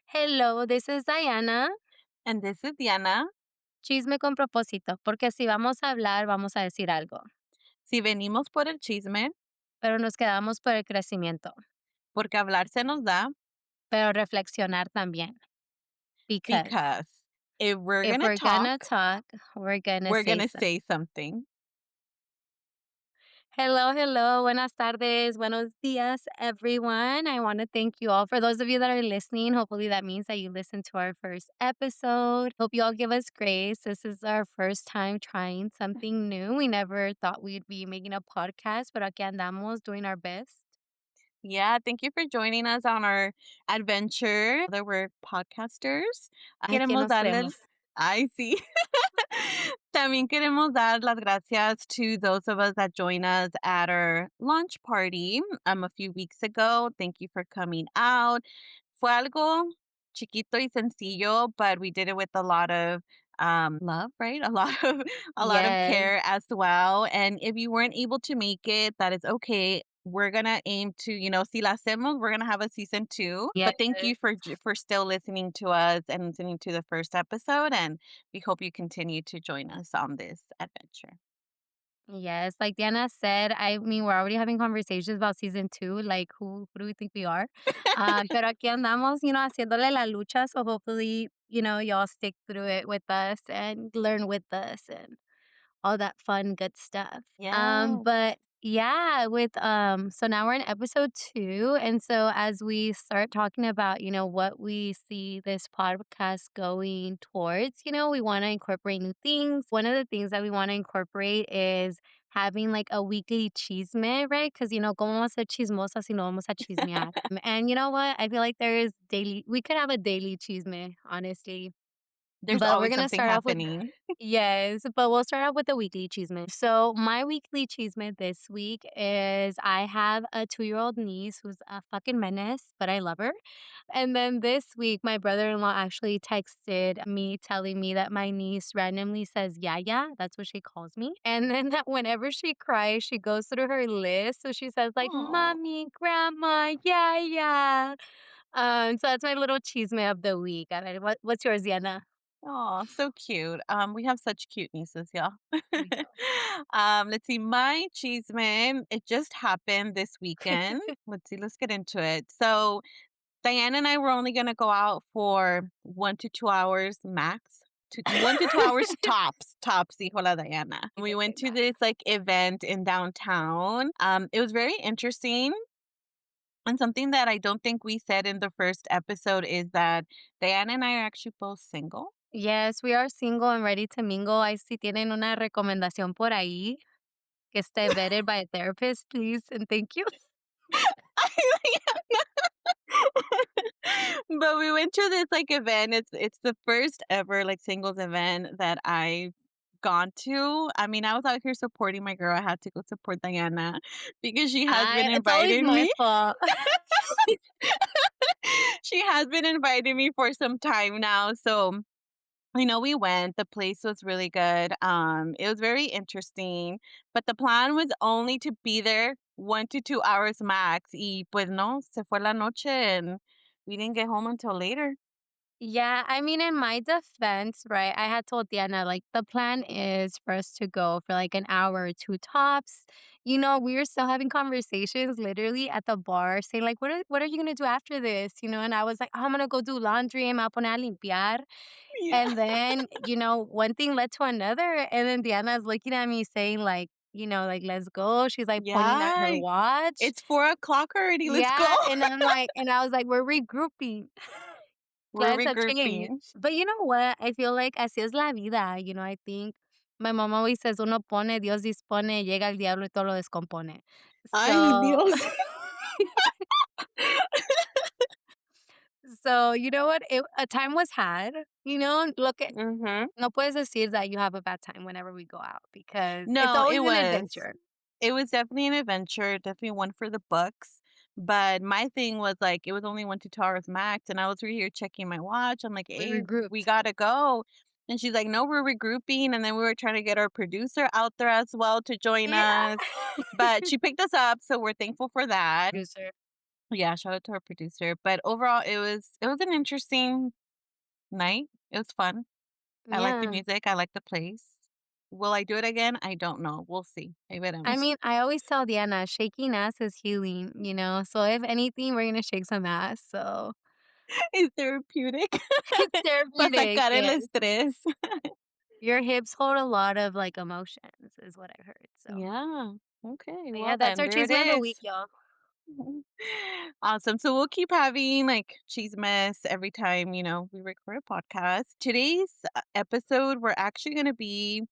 Hello, this is Diana. And this is Diana. Chisme con propósito, porque si vamos a hablar, vamos a decir algo, Si venimos por el chisme, pero nos quedamos por el crecimiento, porque hablar se nos da, pero reflexionar también. Because because if we're if going to we're talk, gonna talk, we're gonna we're going say to something. say something. Hello, buenas tardes, buenos días, everyone. I want to thank you all. For those of you that are listening, hopefully that means that you listened to our first episode. Hope you all give us grace. This is our first time trying something new. We never thought we'd be making a podcast, pero aquí andamos doing our best. Yeah, thank you for joining us on our adventure. That we're podcasters. ¿A quién Queremos nos darle, creemos? I see. También queremos dar las gracias to those of us that joined us at our launch party a few weeks ago. Thank you for coming out. Fue algo chiquito y sencillo, but we did it with a lot of love, right? A lot of Yes, care as well. And if you weren't able to make it, that is okay. We're gonna aim to, si la hacemos, we're gonna have a season two. yes. But thank you for still listening to us and listening to the first episode. And we hope you continue to join us on this adventure. Yes, like Diana said, I mean, we're already having conversations about season two. Like, who do we think we are? Pero aquí andamos, haciéndole la lucha. So hopefully, y'all stick through it with us and learn with us and all that fun, good stuff. Yes. But yeah, so now we're in episode 2, and so as we start talking about, what we see this podcast going towards, we want to incorporate new things. One of the things that we want to incorporate is having like a weekly chisme, right? Because como vamos a ser chismosas si no vamos a chismear. And you know what? I feel like we could have a daily chisme, honestly. There's But we're always gonna something start off with happening. yes, but we'll start out with the weekly chisme. So my weekly chisme this week is I have a 2-year-old niece who's a fucking menace, but I love her. And then this week, my brother-in-law actually texted me telling me that my niece randomly says "yaya," that's what she calls me. And then that whenever she cries, she goes through her list. So she says like Oh. "mommy, grandma, yaya." So that's my little chisme of the week. A ver, what's yours, Diana? Oh, so cute. We have such cute nieces, y'all. We do. Let's see. My cheese man, it just happened this weekend. Let's see. Let's get into it. So Diana and I were only gonna go out for 1 to 2 hours max. 1 to 2 hours tops. Tops, dijo la Diana. She We did went say to that. this like event in downtown. It was very interesting. And something that I don't think we said in the first episode is that Diana and I are actually both single. Yes, we are single and ready to mingle. Ahí si tienen una recomendación por ahí que esté vetted by a therapist, please and thank you. But we went to this like event. It's the first ever like singles event that I've gone to. I mean, I was out here supporting my girl. I had to go support Diana because she has been It's always inviting my me. fault. She has been inviting me for some time now. So we went. The place was really good. It was very interesting, but the plan was only to be there 1 to 2 hours max. Y pues no, se fue la noche and we didn't get home until later. Yeah, I mean, in my defense, right, I had told Diana, like, the plan is for us to go for like an hour or two tops. We were still having conversations literally at the bar saying, like, what are you gonna do after this? And I was like, "Oh, I'm gonna go do laundry, me voy a poner a limpiar." Yeah. And then, one thing led to another. And then Diana's looking at me saying, like, like, let's go. She's like pointing at her Yeah. watch. It's 4 o'clock already. Let's go. Yeah. And I was like, we're regrouping. We're Plans have changed. regrouping. But you know what? I feel like así es la vida. I think my mom always says, uno pone, Dios dispone, llega el diablo y todo lo descompone. Ay, So, Dios. so you know what? A time was had. Look at, Hmm. no puedes decir that you have a bad time whenever we go out because it's No, always it an was. adventure. It was definitely an adventure, definitely one for the books. But my thing was like it was only 1 to 2 hours max, and I was right here checking my watch. I'm like, We "Hey, we regrouped. gotta go," and she's like, "No, we're regrouping." And then we were trying to get our producer out there as well to join Yeah. us, but she picked us up, so we're thankful for that. Producer. Yeah, shout out to our producer. But overall, it was an interesting night. It was fun. I like the Yeah. music. I like the place. Will I do it again? I don't know. We'll see. Ahí I veremos. mean, I always tell Diana, shaking ass is healing, you know? So if anything, we're gonna shake some ass, so It's therapeutic. it's Para therapeutic, sacar el yes. estrés. Your hips hold a lot of, like, emotions is what I've heard, so Yeah. Okay. but yeah, Well, that's then our there it Chisme of the is. week, y'all. Mhm. Awesome. So we'll keep having like cheese mess every time, we record a podcast. Today's episode, we're actually going to be,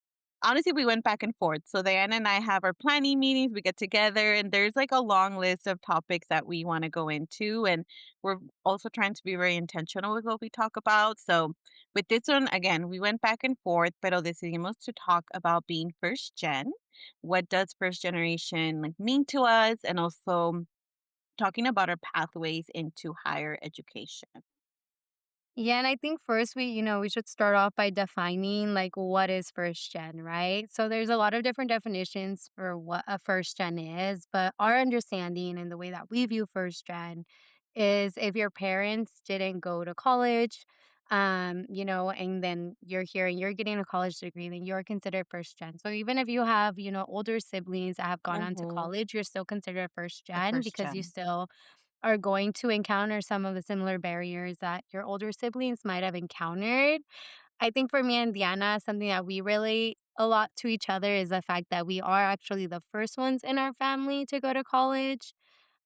honestly, we went back and forth. So Diana and I have our planning meetings, we get together, and there's like a long list of topics that we want to go into. And we're also trying to be very intentional with what we talk about. So with this one, again, we went back and forth, pero decidimos to talk about being first gen. What does first generation like mean to us? And also talking about our pathways into higher education. Yeah, and I think first we should start off by defining like what is first gen, right? So there's a lot of different definitions for what a first gen is, but our understanding and the way that we view first gen is if your parents didn't go to college, and then you're here and you're getting a college degree, then you're considered first gen. So even if you have, older siblings that have gone on to Mhm. college, you're still considered first A gen first because you gen. still are going to encounter some of the similar barriers that your older siblings might have encountered. I think for me and Diana, something that we relate a lot to each other is the fact that we are actually the first ones in our family to go to college.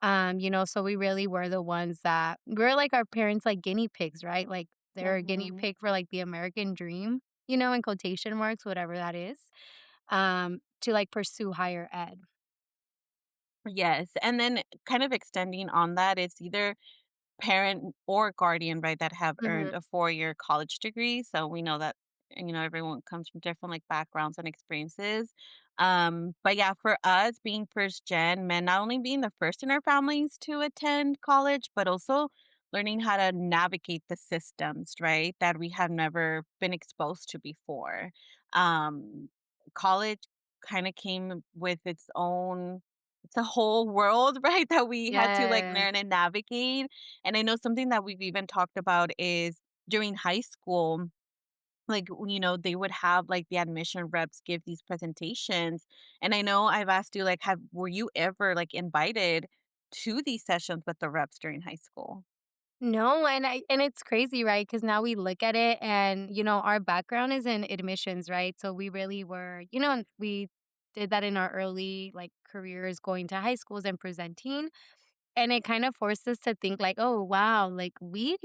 So we really were the ones that we're like our parents like guinea pigs, right? Like they're a guinea Mhm. pig for like the American dream, in quotation marks, whatever that is, to like pursue higher ed. Yes, and then kind of extending on that, it's either parent or guardian, right, that have earned Mhm. a 4-year college degree. So we know that, everyone comes from different like backgrounds and experiences. But yeah, for us being first gen meant not only being the first in our families to attend college, but also learning how to navigate the systems, right, that we have never been exposed to before. Um, College kind of came with it's a whole world, right, that we had to like Yes. learn and navigate. And I know something that we've even talked about is during high school, like, they would have like the admission reps give these presentations. And I know I've asked you, like, were you ever like invited to these sessions with the reps during high school? No, and it's crazy, right? Because now we look at it and, our background is in admissions, right? So we really were, and we did that in our early, like, careers going to high schools and presenting, and it kind of forced us to think like, "Oh, wow, like, we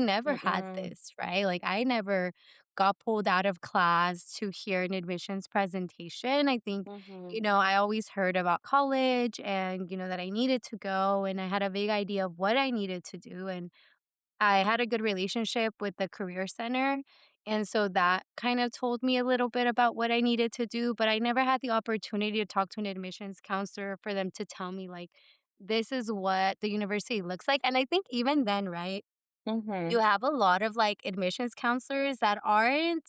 never had Mm-mm. this," right? Like, I never got pulled out of class to hear an admissions presentation. I think, Mm-hmm. I always heard about college and, that I needed to go, and I had a vague idea of what I needed to do, and I had a good relationship with the career center, and so that kind of told me a little bit about what I needed to do, but I never had the opportunity to talk to an admissions counselor for them to tell me, like, "This is what the university looks like," and I think even then, right, Mm-hmm. you have a lot of, like, admissions counselors that aren't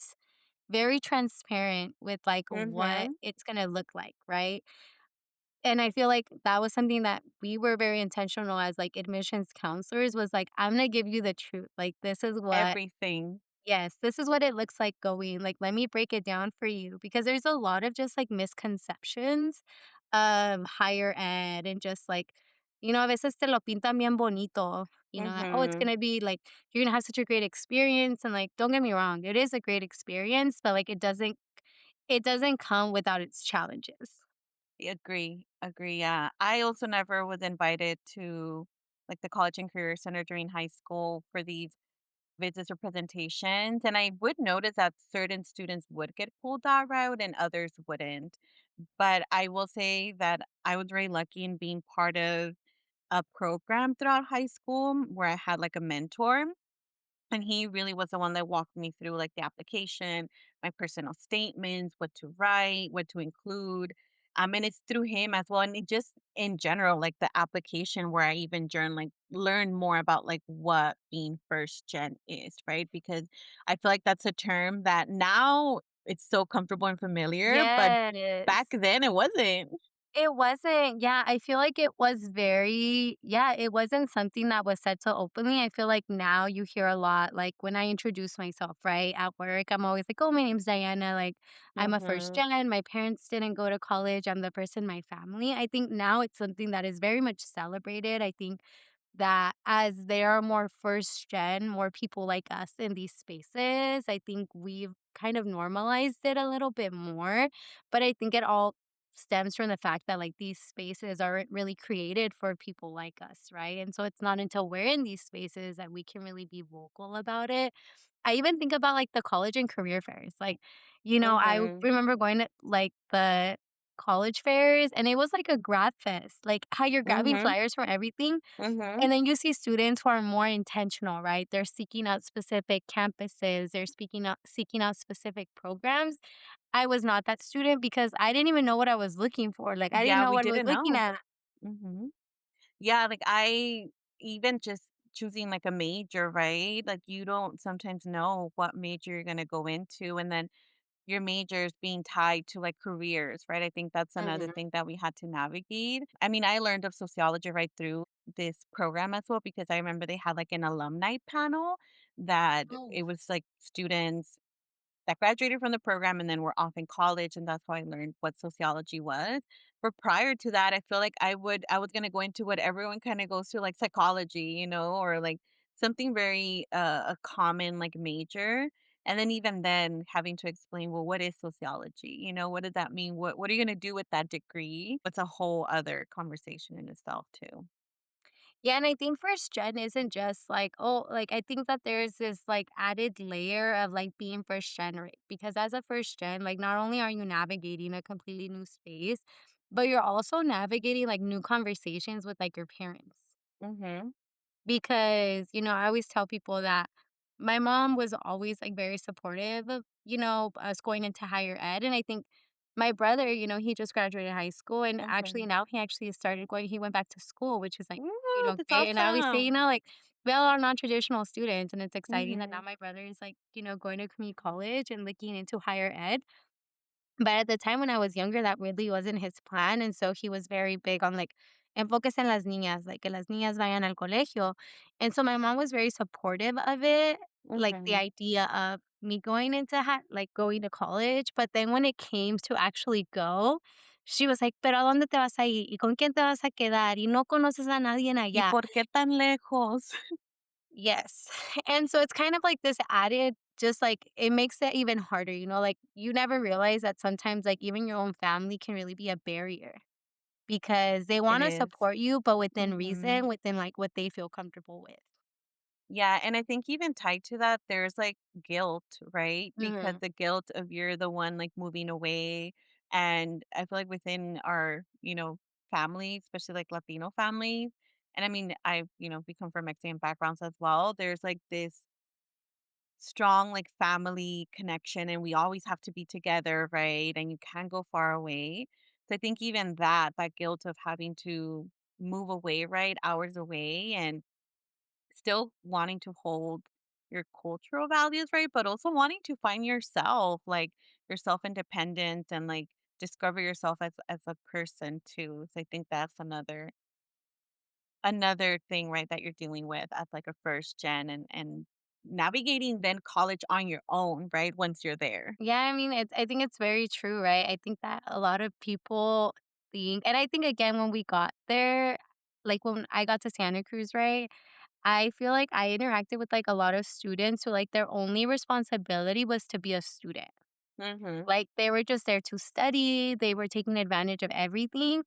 very transparent with, like, what Mm-hmm. it's gonna look like, right? And I feel like that was something that we were very intentional as, like, admissions counselors was like, "I'm gonna give you the truth, like, this is what Everything. yes, this is what it looks like going, like, let me break it down for you," because there's a lot of just, like, misconceptions of higher ed and just, like, a veces te lo pintan bien bonito, that, "Oh, it's Mm-hmm. gonna be, like you're gonna have such a great experience," and, like, don't get me wrong, it is a great experience, but, like, it doesn't come without its challenges. Agree, agree, yeah. I also never was invited to, like, the College and Career Center during high school for these visits or presentations, and I would notice that certain students would get pulled that route and others wouldn't. But I will say that I was very lucky in being part of a program throughout high school where I had, like, a mentor. And he really was the one that walked me through like the application, my personal statements, what to write, what to include. And it's through him as well. And it just in general, like the application where I even like learn more about like what being first gen is, right? Because I feel like that's a term that now it's so comfortable and familiar, but back Yes. then it wasn't. It wasn't yeah, I feel like it was very yeah, it wasn't something that was said so openly. I feel like now you hear a lot, like, when I introduce myself, right, at work, I'm always like, "Oh, my name's Diana," like, "I'm a first Mhm. gen, my parents didn't go to college, I'm the first in my family." I think now it's something that is very much celebrated. I think that as there are more first gen, more people like us in these spaces, I think we've kind of normalized it a little bit more. But I think it all stems from the fact that like these spaces aren't really created for people like us, right? And so it's not until we're in these spaces that we can really be vocal about it. I even think about like the college and career fairs. Like, I Mhm. remember going to like the college fairs and it was like a grad fest, like how you're grabbing Mhm. flyers from everything Mhm. and then you see students who are more intentional, right? They're seeking out specific campuses, they're seeking out specific programs. I was not that student because I didn't even know what I was looking for. Like I didn't Yeah, know we what I was didn't looking know. at. Mhm. Yeah, like, I even just choosing, like, a major, right? Like, you don't sometimes know what major you're gonna go into, and then your majors being tied to, like, careers, right? I think that's another Mhm. thing that we had to navigate. I mean, I learned of sociology right through this program as well because I remember they had, like, an alumni panel that Oh. it was, like, students that graduated from the program and then were off in college, and that's how I learned what sociology was. But prior to that, I feel like I was gonna go into what everyone kinda goes to, like psychology, or like something very, a common, like, major. And then even then having to explain, well, what is sociology? What does that mean? What are you gonna do with that degree? It's a whole other conversation in itself too. Yeah, and I think first gen isn't just like, oh, like I think that there's this like added layer of like being first gen, right? Because as a first gen, like not only are you navigating a completely new space, but you're also navigating like new conversations with like your parents. Mhm. Because, I always tell people that my mom was always, like, very supportive of, us going into higher ed, and I think my brother, he just graduated high school, and actually Mhm. now he went back to school, which is, like, Ooh, that's great, and I always say, awesome. like, we all are non-traditional students, and it's exciting that now Mhm. my brother is, like, going to community college and looking into higher ed. But at the time when I was younger, that really wasn't his plan, and so he was very big on, like, "Enfóquese en las niñas," like, "Que las niñas vayan al colegio." And so my mom was very supportive of it, like, the Mhm. idea of me going into going to college, but then when it came to actually go, she was like, "Pero, ¿a dónde te vas a ir? ¿Y con quién te vas a quedar? Y no conoces a nadie en ¿Y allá." por qué tan lejos? Yes. And so it's kind of like this added just like it makes it even harder, like you never realize that sometimes like even your own family can really be a barrier because they It want to is. support you, but within Mhm. reason, within like what they feel comfortable with. Yeah, and I think even tied to that, there's, like, guilt, right? Because Mhm. the guilt of you're the one, like, moving away, and I feel like within our, family, especially, like, Latino families, and I mean, we come from Mexican backgrounds as well, there's, like, this strong, like, family connection, and we always have to be together, right? And you can't go far away. So I think even that guilt of having to move away, right, hours away, and still wanting to hold your cultural values, right? But also wanting to find yourself, like your self-independent and like discover yourself as a person too. So I think that's another thing, right, that you're dealing with as like a first gen and navigating then college on your own, right? Once you're there. Yeah, I mean, I think it's very true, right? I think that a lot of people think, and I think again when we got there, like when I got to Santa Cruz, right? I feel like I interacted with like a lot of students who like their only responsibility was to be a student. Mm-hmm. Like, they were just there to study, they were taking advantage of everything,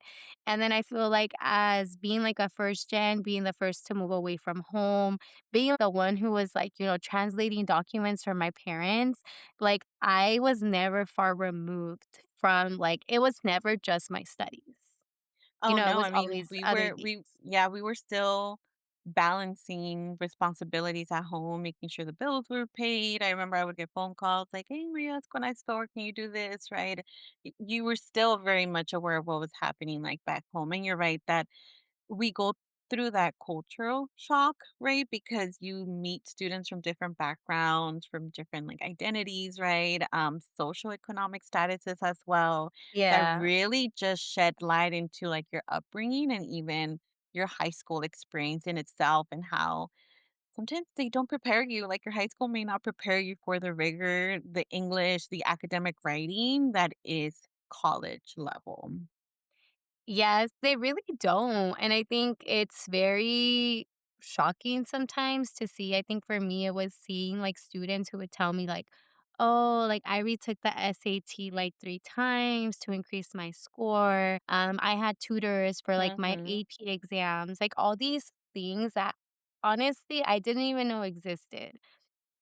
and then I feel like as being, like, a first gen, being the first to move away from home, being the one who was, like, translating documents for my parents, like, I was never far removed from, like it was never just my studies. Oh, It no, was I mean, always other things. we were still balancing responsibilities at home, making sure the bills were paid. I remember I would get phone calls like, "Hey, Maria, it's going next door. Can you do this?" Right? You were still very much aware of what was happening like back home. And you're right that we go through that cultural shock, right? Because you meet students from different backgrounds, from different like identities, right? Socioeconomic statuses as well, that Yeah. really just shed light into like your upbringing and even your high school experience in itself and how sometimes they don't prepare you, like, your high school may not prepare you for the rigor, the English, the academic writing that is college level. Yes, they really don't, and I think it's very shocking sometimes to see. I think for me, it was seeing, like, students who would tell me, like, "Oh, like, I retook the SAT, like, 3 times to increase my score. I had tutors for, like, my Mhm, AP exams." Like, all these things that, honestly, I didn't even know existed,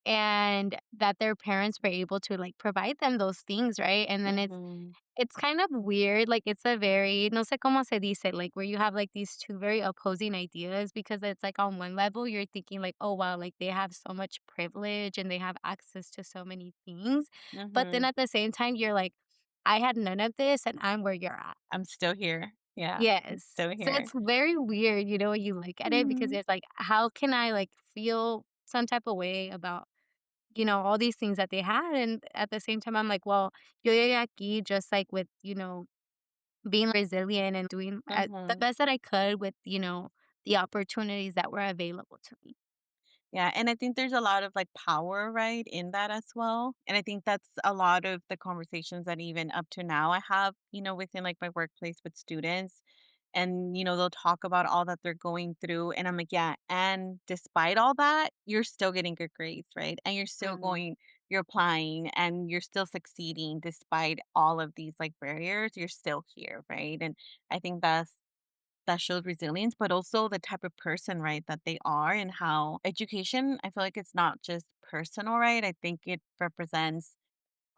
and that their parents were able to, like, provide them those things, right? And then mhm, it's kind of weird, like, it's a very no sé cómo se dice, like, where you have, like, these 2 very opposing ideas because it's, like, on one level, you're thinking, like, "Oh, wow, like, they have so much privilege and they have access to so many things." But then mhm. at the same time, you're like, "I had none of this and I'm where you're at." I'm still here. Yeah, I'm Yes. still So here. it's very weird, when you look at it because Mhm, it's like, how can I, like, feel some type of way about all these things that they had, and at the same time, I'm like, well, yo llegué aquí just like with, being resilient and doing the mhm. best that I could with, the opportunities that were available to me. Yeah, and I think there's a lot of, like, power, right, in that as well, and I think that's a lot of the conversations that even up to now I have, within, like, my workplace with students, and, they'll talk about all that they're going through, and I'm like, "Yeah, and despite all that, you're still getting good grades, right? And Mhm. you're applying, and you're still succeeding despite all of these, like, barriers, you're still here, right?" And I think that shows resilience, but also the type of person, right, that they are and how education, I feel like it's not just personal, right? I think it represents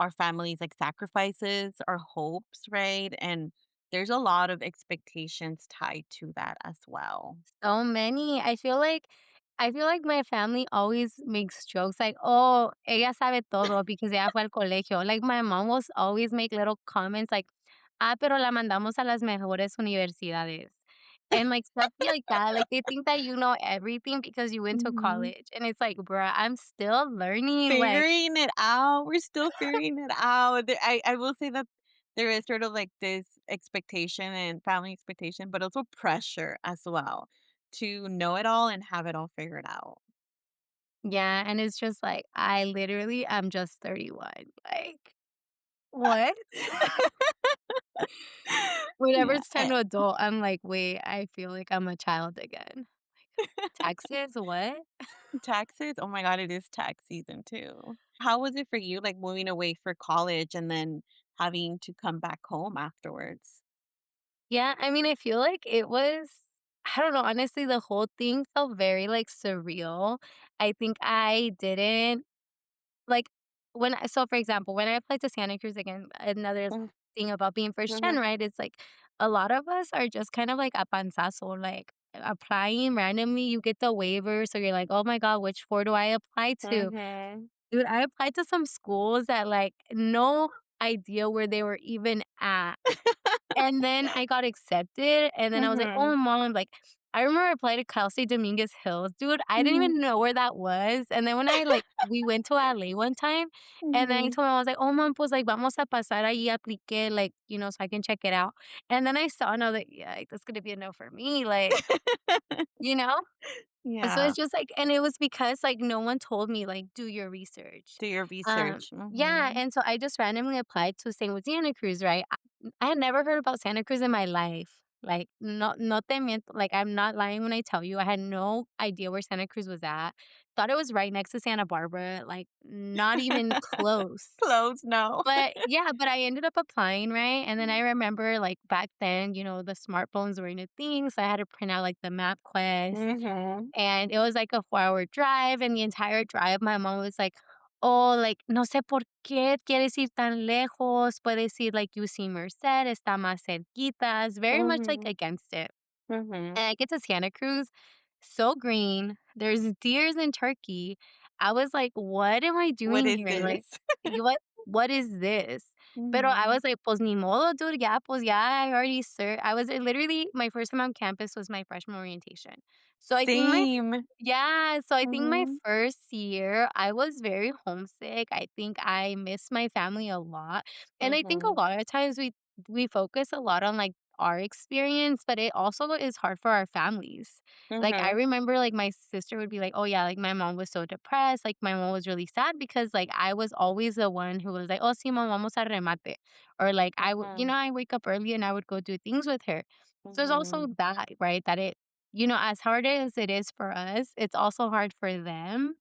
our families' like sacrifices, our hopes, right? And there's a lot of expectations tied to that as well. So many. I feel like my family always makes jokes like, "Oh, ella sabe todo because ella fue al colegio." Like, my mom will always make little comments like, "Ah, pero la mandamos a las mejores universidades." And, like, stuff like that. Like, they think that you know everything because you went to Mhm. college, and it's like, "Bruh, I'm still learning." Like, Figuring it out. We're still figuring it out. I will say that there is sort of like this expectation and family expectation, but also pressure as well to know it all and have it all figured out. yeah, and it's just like, I literally am just 31. Like, what? Whenever Yeah. it's time to adult, I'm like, "Wait, I feel like I'm a child again." Taxes? What? Taxes? Oh my god, it is tax season too. How was it for you, like, moving away for college and then having to come back home afterwards? Yeah, I mean, I feel like it was I don't know, honestly, the whole thing felt very, like, surreal. I think I didn't like, for example, when I applied to Santa Cruz again, another Mm, thing about being first gen, mhm, right, it's like a lot of us are just kind of like a panzazo, like, applying randomly, you get the waiver, so you're like, "Oh my god, which 4 do I apply to?" mhm, Dude, I applied to some schools that, like, no idea where they were even at. And then I got accepted, and then I was like, mhm, "Oh, mom," like, I remember I applied to Cal State Dominguez Hills. Dude, I didn't mhm, even know where that was, and then when we went to LA one time, and then I mhm. told my mom, I was like, "Oh, mom, pues, like, vamos a pasar ahí, apliqué, like, so I can check it out." And then I saw, and I was like, "Yeah, like, that's gonna be a no for me," like, you know? So Yeah, it's just like and it was because, like, no one told me, like, "Do your research." do your research. Yeah, Mhm, and so I just randomly applied to Santa Cruz, right? I had never heard about Santa Cruz in my life. Like, no te miento, like, I'm not lying when I tell you I had no idea where Santa Cruz was at. Thought it was right next to Santa Barbara, like, not even close. close, no. But I ended up applying, right? And then I remember, like, back then, the smartphones were a thing, so I had to print out, like, the MapQuest Mhm, and it was like a 4-hour drive, and the entire drive, my mom was like, "Oh, like, no sé por qué quieres ir tan lejos, puedes ir, like, UC Merced, está más cerquita." It's very much, like, mhm, against it. mhm. And I get to Santa Cruz, so green, there's deers and turkey. I was like, "What am I What doing is here?" Like, this? what is this? Pero I Mhm. was like, "Pues ni modo, dude, ya, pues ya, I already ser" I was literally my first time on campus was my freshman orientation. So I think my Same. yeah, so I think my Mhm. first year, I was very homesick. I think I miss my family a lot, and I think a Mhm. lot of times we focus a lot on, like, our experience, but it also is hard for our families. Like, I Mhm. remember, like, my sister would be like, "Oh, yeah, like, my mom was so depressed." Like, my mom was really sad because, like, I was always the one who was like, "Oh, sí, mom, vamos a remate." Or, like, Mhm. I wake up early and I would go do things with her. So, it's also Mhm. that, right? That as hard as it is for us, it's also hard for them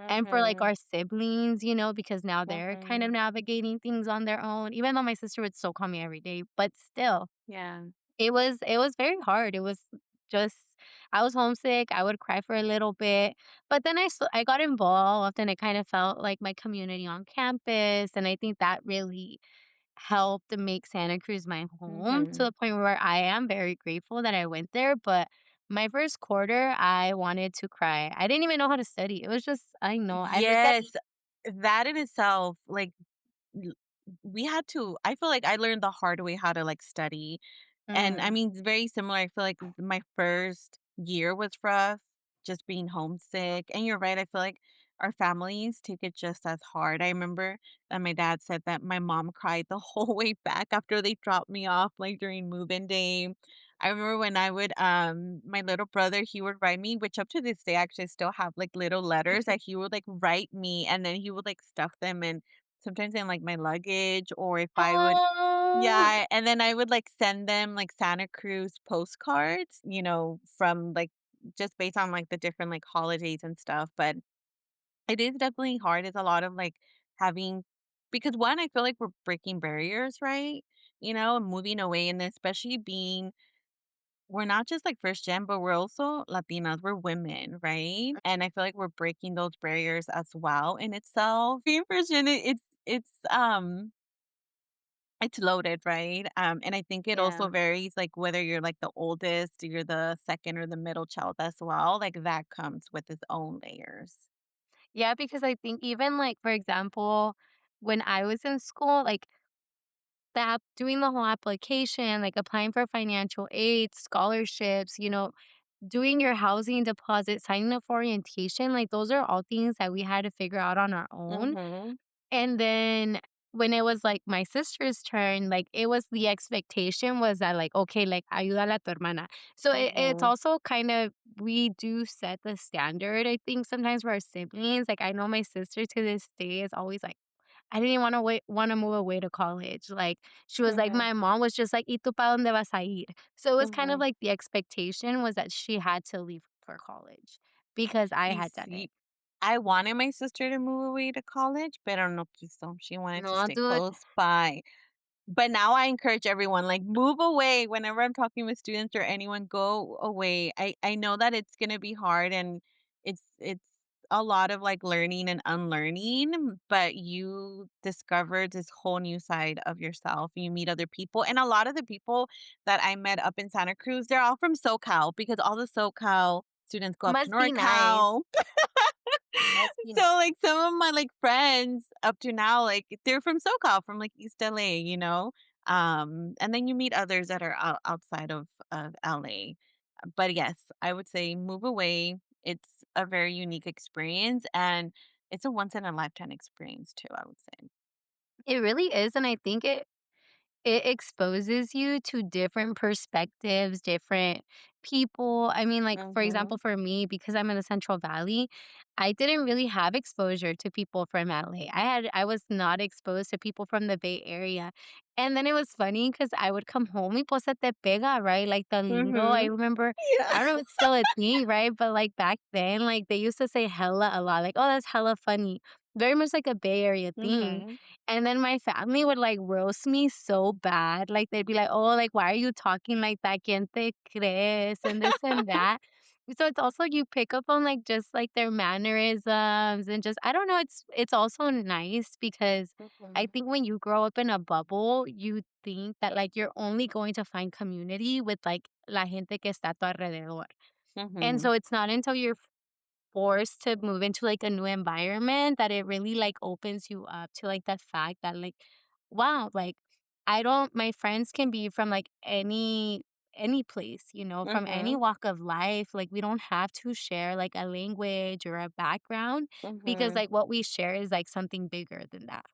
and for, like, Mhm. our siblings, because now they're kind of Mhm. navigating things on their own, even though my sister would still call me every day, but still, Yeah. it was very hard. It was just I was homesick, I would cry for a little bit, but then I got involved, and it kind of felt like my community on campus, and I think that really helped to make Santa Cruz my home to Mhm. the point where I am very grateful that I went there, but my first quarter, I wanted to cry. I didn't even know how to study. It was just I know, I look at Yes, that in itself, like, l we had to I feel like I learned the hard way how to, like, study. And I mhm, mean, it's very similar. I feel like my first year was rough, just being homesick. And you're right. I feel like our families take it just as hard. I remember that my dad said that my mom cried the whole way back after they dropped me off, like during move-in day. I remember when I would, my little brother, he would write me, which up to this day, I actually still have like little letters that he would like write me, and then he would like stuff them in sometimes in like my luggage, or if I would oh, yeah, and then I would, like, send them, like, Santa Cruz postcards, from, like just based on, like, the different, like, holidays and stuff, but it is definitely hard. It's a lot of, like, having because, 1, I feel like we're breaking barriers, right? And moving away, and especially being we're not just, like, first gen, but we're also Latinas, we're women, right? And I feel like we're breaking those barriers as well in itself. Being first gen, it's loaded, right? And I think it also yeah. varies, like, whether you're, like, the oldest, you're the 2nd or the middle child as well, like, that comes with its own layers. Yeah, because I think even, like, for example, when I was in school, like, doing the whole application, like, applying for financial aid, scholarships, doing your housing deposit, signing up for orientation, like, those are all things that we had to figure out on our own. Mhm. And then when it was, like, my sister's turn, like, it was the expectation was that, like, "Okay, like, ayúdale a tu hermana." So it's Mhm. also kind of we do set the standard, I think, sometimes for our siblings. Like, I know my sister to this day is always like, I didn't wanna move away to college. Like, she was like Mhm. my mom was just like, "¿Y tú pa dónde vas a ir?" So it was kind of Mhm. like the expectation was that she had to leave for college because I You had done it. see, I wanted my sister to move away to college, pero no quiso. She wanted to No, stay dude. close by. But now I encourage everyone, like, move away whenever I'm talking with students or anyone, go away. I know that it's gonna be hard and it's a lot of, like, learning and unlearning, but you discover this whole new side of yourself. You meet other people, and a lot of the people that I met up in Santa Cruz, they're all from SoCal because all the SoCal students go up to Must be nice. NorCal. Must be So, nice. like, some of my, like, friends up to now, like, they're from SoCal, from, like, East LA, and then you meet others that are outside of LA. But yes, I would say move away. It's a very unique experience, and it's a once in a lifetime experience too, I would say. It really is, and I think it exposes you to different perspectives, different people. I mean, like, for example, Mhm. for me, because I'm in the Central Valley, I didn't really have exposure to people from LA. I was not exposed to people from the Bay Area. And then it was funny because I would come home y pues se te pega, right? Like the lingo. I Mhm. remember, Yeah. I don't know if it's still a thing, right? But like back then, like they used to say hella a lot, like, oh, that's hella funny. Very much like a Bay Area thing. Mhm. And then my family would, like, roast me so bad, like, they'd be like, "Oh, like, why are you talking like that? ¿Quién te crees?" And this and that. So it's also you pick up on, like, just, like, their mannerisms and just I don't know, it's also nice because I Mhm. think when you grow up in a bubble, you think that, like, you're only going to find community with, like, la gente que está a tu alrededor. And Mhm. so it's not until you're forced to move into, like, a new environment that it really, like, opens you up to, like, the fact that, like, wow, like, I don't my friends can be from, like, any place, from any Mhm. walk of life, like, we don't have to share, like, a language or a background because, Mhm. like, what we share is, like, something bigger than that.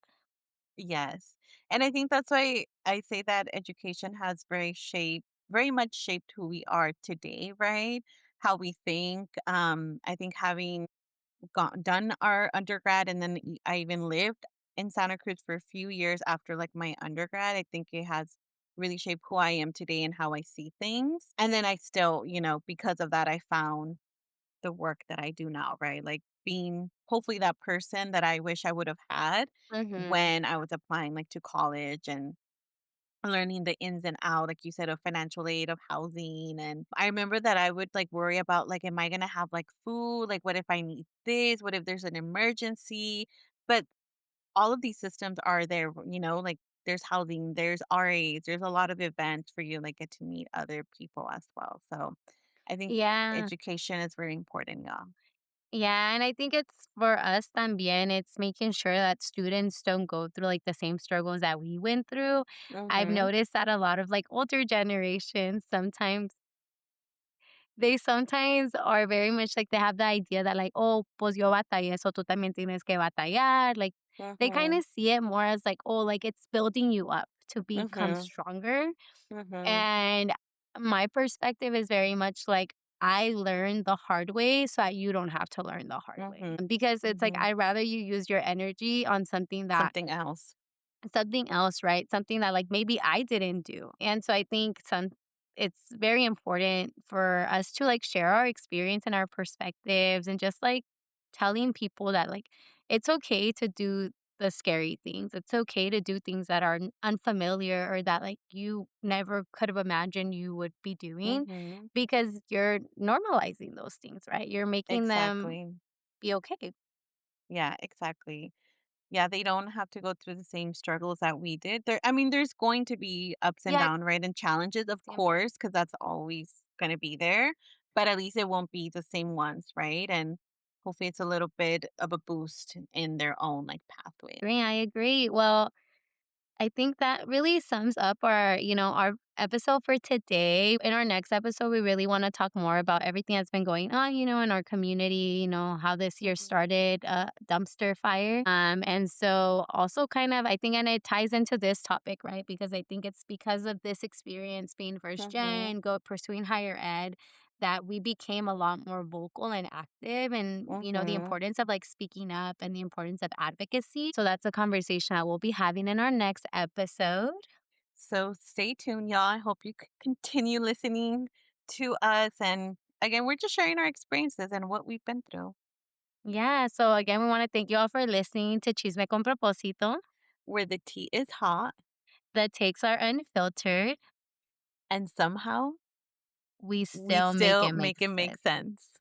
Yes. And I think that's why I say that education has very much shaped who we are today, right? How we think. I think having done our undergrad and then I even lived in Santa Cruz for a few years after like my undergrad, I think it has really shaped who I am today and how I see things. And then I still, because of that, I found the work that I do now, right? Like being hopefully that person that I wish I would have had Mhm. when I was applying like to college and learning the ins and out, like you said, of financial aid, of housing. And I remember that I would like worry about like, am I gonna have like food? Like what if I need this? What if there's an emergency? But all of these systems are there, like there's housing, there's RAs, there's a lot of events for you to like get to meet other people as well. So I think Yeah. education is very important, y'all. Yeah, and I think it's for us también, it's making sure that students don't go through, like, the same struggles that we went through. I've Mm-hmm. noticed that a lot of, like, older generations sometimes they sometimes are very much like they have the idea that like, "Oh, pues yo batallé, so tú también tienes que batallar." Like, they Mm-hmm. kinda see it more as like, "Oh, like, it's building you up to become Mm-hmm. stronger." Mm-hmm. And my perspective is very much like, I learned the hard way so that you don't have to learn the hard way. Mm-hmm. Because it's like, Mm-hmm. I'd rather you use your energy on Something else. something else, right? Something that like maybe I didn't do. And so I think it's very important for us to like share our experience and our perspectives and just like telling people that like it's okay to do the scary things. It's okay to do things that are unfamiliar or that like you never could have imagined you would be doing Mm-hmm. because you're normalizing those things, right? You're making them Exactly. be okay. Yeah, exactly. Yeah, they don't have to go through the same struggles that we did. I mean, there's going to be ups and Yeah, downs, right? And challenges, of siempre. course, because that's always going to be there. But at least it won't be the same ones, right? And hopefully it's a little bit of a boost in their own like pathway. I agree. Well, I think that really sums up our episode for today. In our next episode, we really want to talk more about everything that's been going on, in our community, how this year Mhm. started dumpster fire. And so also kind of, I think, and it ties into this topic, right? Because I think it's because of this experience being first Mhm. gen, go pursuing higher ed, that we became a lot more vocal and active and the Mhm. importance of like speaking up and the importance of advocacy. So that's a conversation that we'll be having in our next episode. So stay tuned, y'all. I hope you continue listening to us. And again, we're just sharing our experiences and what we've been through, Yeah, so again we want to thank you all for listening to Chisme con Propósito. where the tea is hot The takes are unfiltered. and somehow We we still make still it make make it make sense. sense.